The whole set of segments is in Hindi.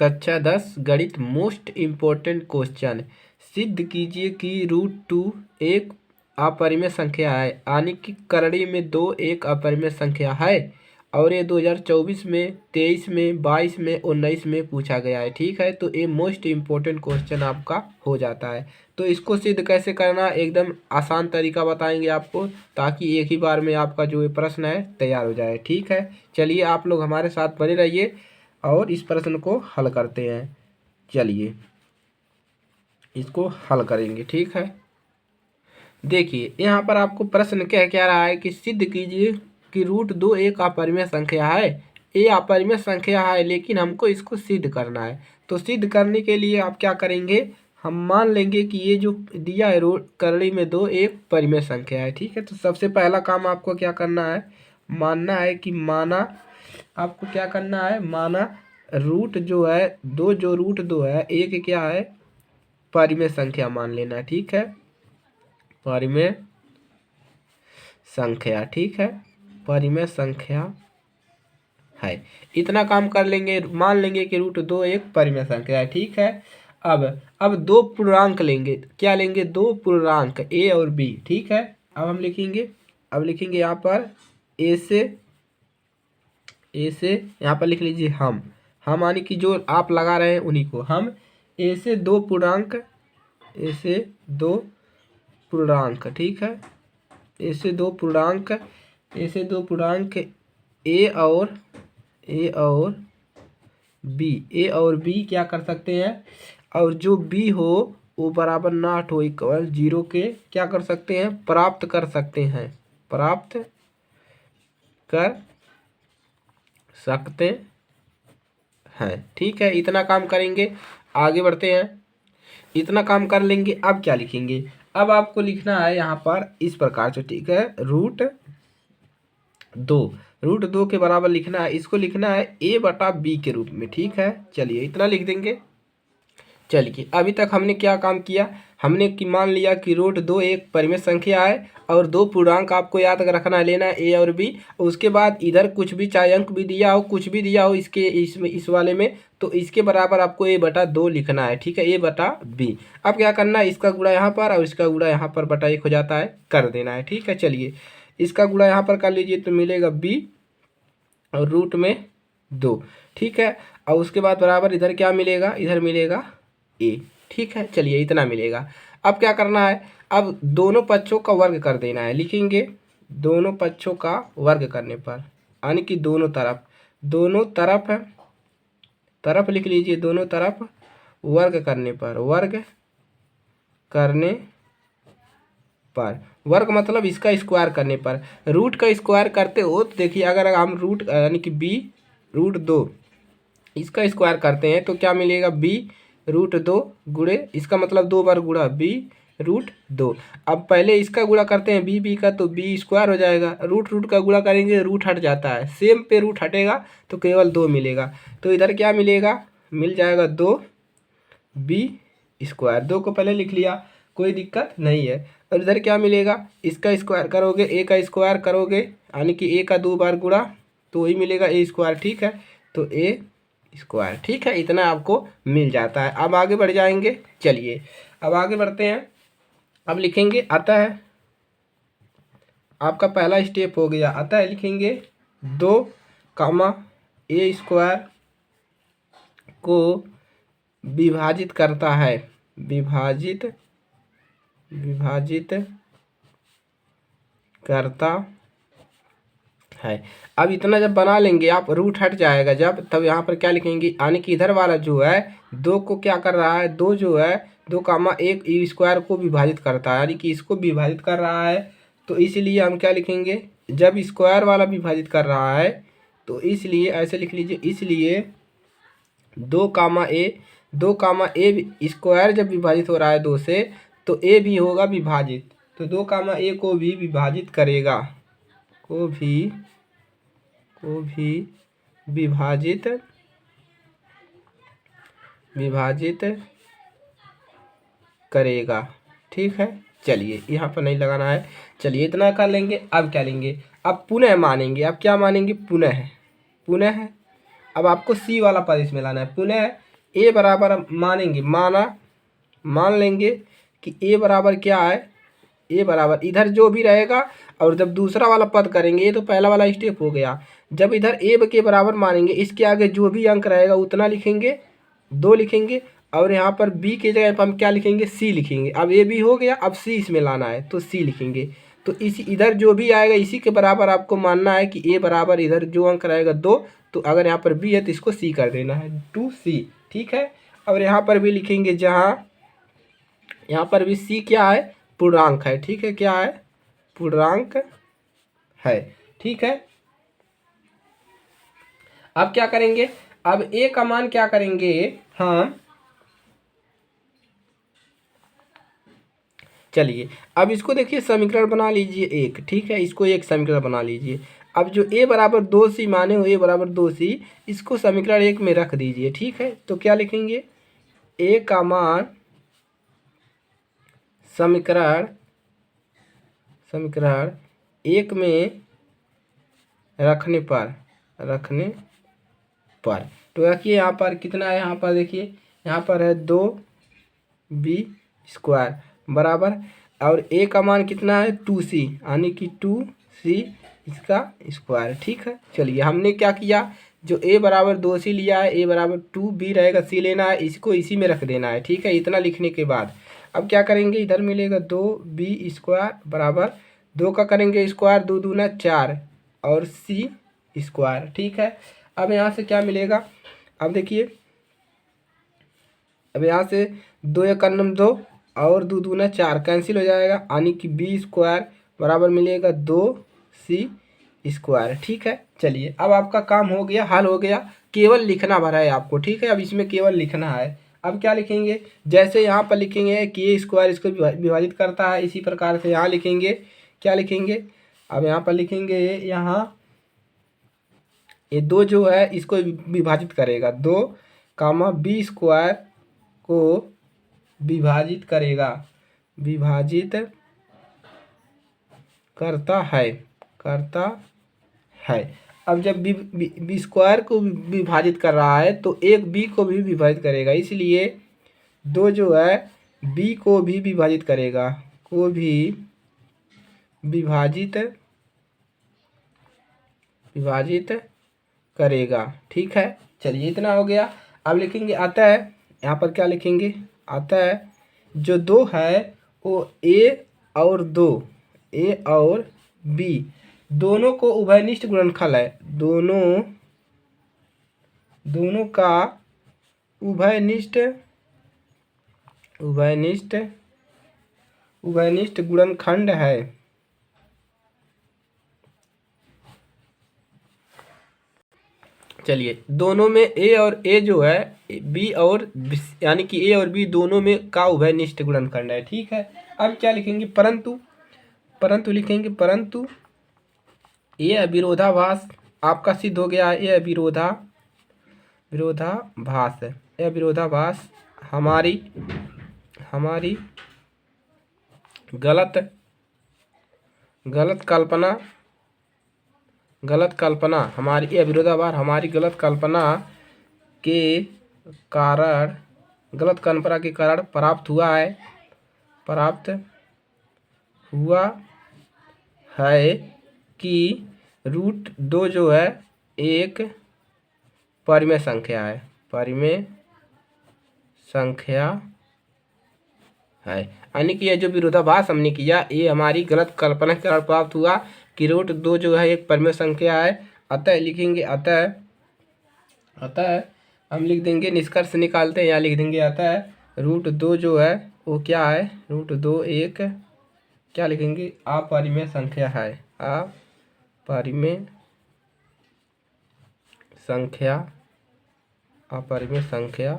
कक्षा 10 गणित मोस्ट इम्पोर्टेंट क्वेश्चन। सिद्ध कीजिए कि √2 एक अपरिमेय संख्या है, यानी कि करड़ी में 2 एक अपरिमेय संख्या है। और ये 2024 में, 23 में, 22 में, 19 में पूछा गया है। ठीक है, तो ये मोस्ट इम्पोर्टेंट क्वेश्चन आपका हो जाता है। तो इसको सिद्ध कैसे करना, एकदम आसान तरीका बताएंगे आपको, ताकि एक ही बार में आपका जो ये प्रश्न है तैयार हो जाए। ठीक है, चलिए आप लोग हमारे साथ बने रहिए और इस प्रश्न को हल करते हैं। चलिए इसको हल करेंगे। ठीक है, देखिए यहाँ पर आपको प्रश्न क्या रहा है कि सिद्ध कीजिए कि √2 एक अपरिमेय संख्या है। ये अपरिमेय संख्या है, लेकिन हमको इसको सिद्ध करना है। तो सिद्ध करने के लिए आप क्या करेंगे, हम मान लेंगे कि ये जो दिया है करड़ी में 2 एक परिमेय संख्या है। ठीक है, तो सबसे पहला काम आपको क्या करना है, मानना है कि माना, आपको क्या करना है, माना रूट जो है √2 है, एक क्या है, परिमेय संख्या मान लेना। ठीक है, परिमेय संख्या। ठीक है, परिमेय संख्या है। इतना काम कर लेंगे, मान लेंगे कि √2 एक परिमेय संख्या है। ठीक है, अब दो पूर्णांक लेंगे। क्या लेंगे, दो पूर्णांक ए और बी। ठीक है, अब हम लिखेंगे, अब लिखेंगे यहाँ पर ए से यहाँ पर लिख लीजिए हम यानी कि जो आप लगा रहे हैं उन्हीं को हम। ए से दो पूर्णांक, ए से दो पूर्णांक। ठीक है, ए से दो पूर्णांक, ए से दो पूर्णांक ए और बी क्या कर सकते हैं, और जो बी हो वो बराबर नॉट हो इक्वल 0 के क्या कर सकते हैं, प्राप्त कर सकते हैं, प्राप्त कर सकते हैं। ठीक है, इतना काम करेंगे, आगे बढ़ते हैं। इतना काम कर लेंगे, अब क्या लिखेंगे, अब आपको लिखना है यहाँ पर इस प्रकार से। ठीक है, √2 के बराबर लिखना है, इसको लिखना है a/b के रूप में। ठीक है, चलिए इतना लिख देंगे। चलिए अभी तक हमने क्या काम किया, हमने कि मान लिया कि √2 एक परिमेय संख्या है और दो पूर्णांक आपको याद रखना लेना है, ए और बी। उसके बाद इधर कुछ भी, चाहे अंक भी दिया हो, कुछ भी दिया हो इसके इसमें इस वाले में, तो इसके बराबर आपको a/2 लिखना है। ठीक है, a/b। अब क्या करना है, इसका गुणा यहाँ पर और इसका गुणा यहाँ पर बटा 1 हो जाता है, कर देना है। ठीक है, चलिए इसका गुणा यहाँ पर कर लीजिए तो मिलेगा b और √2। ठीक है, और उसके बाद बराबर इधर क्या मिलेगा, इधर मिलेगा a। ठीक है, चलिए इतना मिलेगा। अब क्या करना है, अब दोनों पक्षों का वर्ग कर देना है। लिखेंगे दोनों पक्षों का वर्ग करने पर, यानी कि दोनों तरफ लिख लीजिए, दोनों तरफ वर्ग करने पर, वर्ग मतलब इसका स्क्वायर करने पर। रूट का स्क्वायर करते हो तो देखिए, अगर हम रूट यानी कि b √2 इसका स्क्वायर करते हैं तो क्या मिलेगा, b √2 गुणे, इसका मतलब 2 बार गुणा b √2। अब पहले इसका गुणा करते हैं b का, तो b स्क्वायर हो जाएगा। रूट का गुणा करेंगे, रूट हट जाता है, सेम पे रूट हटेगा तो केवल 2 मिलेगा। तो इधर क्या मिलेगा, मिल जाएगा 2b²। 2 को पहले लिख लिया, कोई दिक्कत नहीं है। और इधर क्या मिलेगा, इसका स्क्वायर करोगे, a का स्क्वायर करोगे, यानी कि a का 2 बार गुणा तो वही मिलेगा a²। ठीक है, तो a²। ठीक है, इतना आपको मिल जाता है। अब आगे बढ़ जाएंगे, चलिए अब आगे बढ़ते हैं। अब लिखेंगे अतः, आपका पहला स्टेप हो गया, अतः लिखेंगे 2, a² को विभाजित करता है, विभाजित करता है। अब इतना जब बना लेंगे आप, रूट हट जाएगा जब, तब यहाँ पर क्या लिखेंगे, यानी कि इधर वाला जो है 2 को क्या कर रहा है, 2 जो है 2, 1 को विभाजित करता है, यानी कि इसको विभाजित कर रहा है। तो इसलिए हम क्या लिखेंगे, जब स्क्वायर वाला विभाजित कर रहा है तो इसलिए ऐसे लिख लीजिए, इसलिए 2, a² जब विभाजित हो रहा है 2 से, तो a भी होगा विभाजित, तो 2, a को भी विभाजित करेगा, को भी विभाजित करेगा। ठीक है, चलिए यहाँ पर नहीं लगाना है, चलिए इतना कर लेंगे। अब क्या लेंगे, अब पुनः मानेंगे। अब क्या मानेंगे, पुनः। अब आपको सी वाला पद इसमें लाना है, पुनः ए बराबर मानेंगे, मान लेंगे कि ए बराबर क्या है, ए बराबर इधर जो भी रहेगा, और जब दूसरा वाला पद करेंगे, ये तो पहला वाला स्टेप हो गया, जब इधर ए के बराबर मानेंगे, इसके आगे जो भी अंक रहेगा उतना लिखेंगे, 2 लिखेंगे, और यहाँ पर बी की जगह पर हम क्या लिखेंगे, सी लिखेंगे। अब ए भी हो गया, अब सी इसमें लाना है तो सी लिखेंगे। तो इसी इधर जो भी आएगा इसी के बराबर आपको मानना है कि ए बराबर इधर जो अंक रहेगा 2, तो अगर यहाँ पर बी है तो इसको सी कर देना है, 2c, ठीक है। और यहाँ पर भी लिखेंगे, जहाँ यहाँ पर भी सी क्या है, पूर्णांक है, ठीक है, क्या है, पूर्णांक है, ठीक है। अब क्या करेंगे, अब ए का मान क्या करेंगे हम, चलिए अब इसको देखिए समीकरण बना लीजिए एक, ठीक है, इसको एक समीकरण बना लीजिए। अब जो ए बराबर 2c माने हो, ए बराबर 2c, इसको समीकरण एक में रख दीजिए, ठीक है। तो क्या लिखेंगे, ए का मान समीकरण एक में रखने पर तो देखिए यहाँ पर कितना है, यहाँ पर देखिए, यहाँ पर है 2b² बराबर, और ए का मान कितना है 2c, यानी कि 2c इसका स्क्वायर, ठीक है। चलिए हमने क्या किया, जो ए बराबर 2c लिया है, ए बराबर 2b रहेगा, c लेना है, इसको इसी में रख देना है, ठीक है। इतना लिखने के बाद अब क्या करेंगे, इधर मिलेगा 2b² बराबर 2 का करेंगे स्क्वायर, 2 दूना 4 और c स्क्वायर, ठीक है। अब यहाँ से क्या मिलेगा, अब देखिए, अब यहाँ से 2 एक 2 और 2 दूना 4 कैंसिल हो जाएगा, यानी कि b² बराबर मिलेगा 2c², ठीक है। चलिए अब आपका काम हो गया, हल हो गया, केवल लिखना भरा है आपको, ठीक है। अब इसमें केवल लिखना है। अब क्या लिखेंगे, जैसे यहाँ पर लिखेंगे कि a² इसको विभाजित करता है, इसी प्रकार से यहाँ लिखेंगे, क्या लिखेंगे, अब यहाँ पर लिखेंगे, यहाँ ये 2 जो है इसको विभाजित करेगा, 2 कामा b² को विभाजित करेगा, विभाजित करता है। अब जब b² को विभाजित कर रहा है तो एक b को भी विभाजित करेगा, इसलिए 2 जो है b को भी विभाजित करेगा, को भी विभाजित करेगा, ठीक है। चलिए इतना हो गया। अब लिखेंगे अतः, यहाँ पर क्या लिखेंगे, अतः जो 2 है वो a और b दोनों को उभयनिष्ठ गुणनफल है, दोनों का उभयनिष्ठ गुणनखंड है। चलिए दोनों में a और a जो है b और यानी कि a और b दोनों में का उभयनिष्ठ गुणनखंड है, ठीक है। अब क्या लिखेंगे, परंतु लिखेंगे, परंतु ये अविरोधाभास आपका सिद्ध हो गया है, ये विरोधाभास हमारी गलत कल्पना हमारी, ये विरोधाभास हमारी गलत कल्पना के कारण प्राप्त हुआ है कि √2 जो है एक परिमेय संख्या है, यानी कि ये जो विरोधाभास हमने किया, ये हमारी गलत कल्पना के कारण प्राप्त हुआ कि √2 जो है एक परिमेय संख्या है। अतः लिखेंगे, अतः हम लिख देंगे, निष्कर्ष निकालते हैं, यहाँ लिख देंगे, अतः √2 जो है वो क्या है, √2 एक क्या लिखेंगे, अपरिमेय संख्या है, अपरिमेय संख्या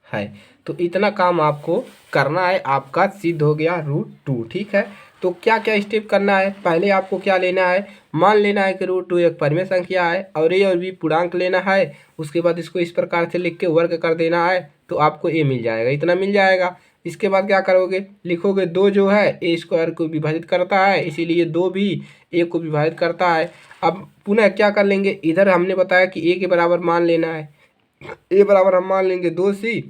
है। तो इतना काम आपको करना है, आपका सिद्ध हो गया √2, ठीक है। तो क्या क्या स्टेप करना है, पहले आपको क्या लेना है, मान लेना है कि √2 एक परिमेय संख्या है और a और b पूर्णांक लेना है, उसके बाद इसको इस प्रकार से लिख के वर्ग कर देना है, तो आपको a मिल जाएगा, इतना मिल जाएगा। इसके बाद क्या करोगे, लिखोगे 2 जो है a² को विभाजित करता है, इसीलिए 2 भी a को विभाजित करता है। अब पुनः क्या कर लेंगे, इधर हमने बताया कि a के बराबर मान लेना है, ए बराबर हम मान लेंगे 2c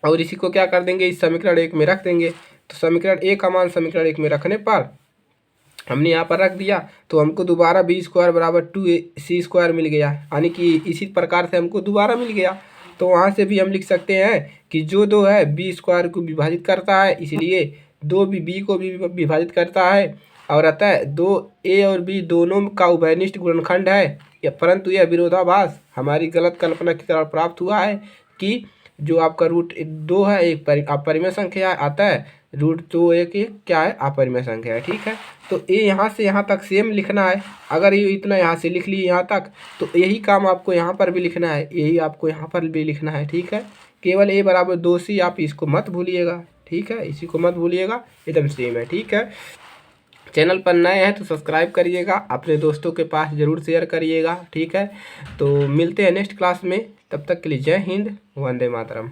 और इसी को क्या कर देंगे, इस समीकरण 1 में रख देंगे। तो समीकरण 1 का मान समीकरण 1 में रखने पर हमने यहाँ पर रख दिया तो हमको दोबारा बी स्क्वायर बराबर 2ac² मिल गया, यानी कि इसी प्रकार से हमको दोबारा मिल गया। तो वहाँ से भी हम लिख सकते हैं कि जो दो है बी स्क्वायर को विभाजित करता है, इसलिए दो भी बी को भी विभाजित करता है और अतः दो ए और बी दोनों का उभयनिष्ठ गुणनखंड है। परंतु यह विरोधाभास हमारी गलत कल्पना की तरह प्राप्त हुआ है कि जो आपका रूट 2 है एक अपरिमेय संख्या है, अतः रूट 2 एक क्या है, अपरिमेय संख्या है। ठीक है, तो ये यहाँ से यहाँ तक सेम लिखना है। अगर ये इतना यहाँ से लिख लिए यहाँ तक, तो यही काम आपको यहाँ पर भी लिखना है, यही आपको यहाँ पर भी लिखना है। ठीक है, केवल ए बराबर 2c, आप इसको मत भूलिएगा। ठीक है, इसी को मत भूलिएगा, एकदम सेम है। ठीक है, चैनल पर नए हैं तो सब्सक्राइब करिएगा, अपने दोस्तों के पास ज़रूर शेयर करिएगा। ठीक है, तो मिलते हैं नेक्स्ट क्लास में, तब तक के लिए जय हिंद, वंदे मातरम।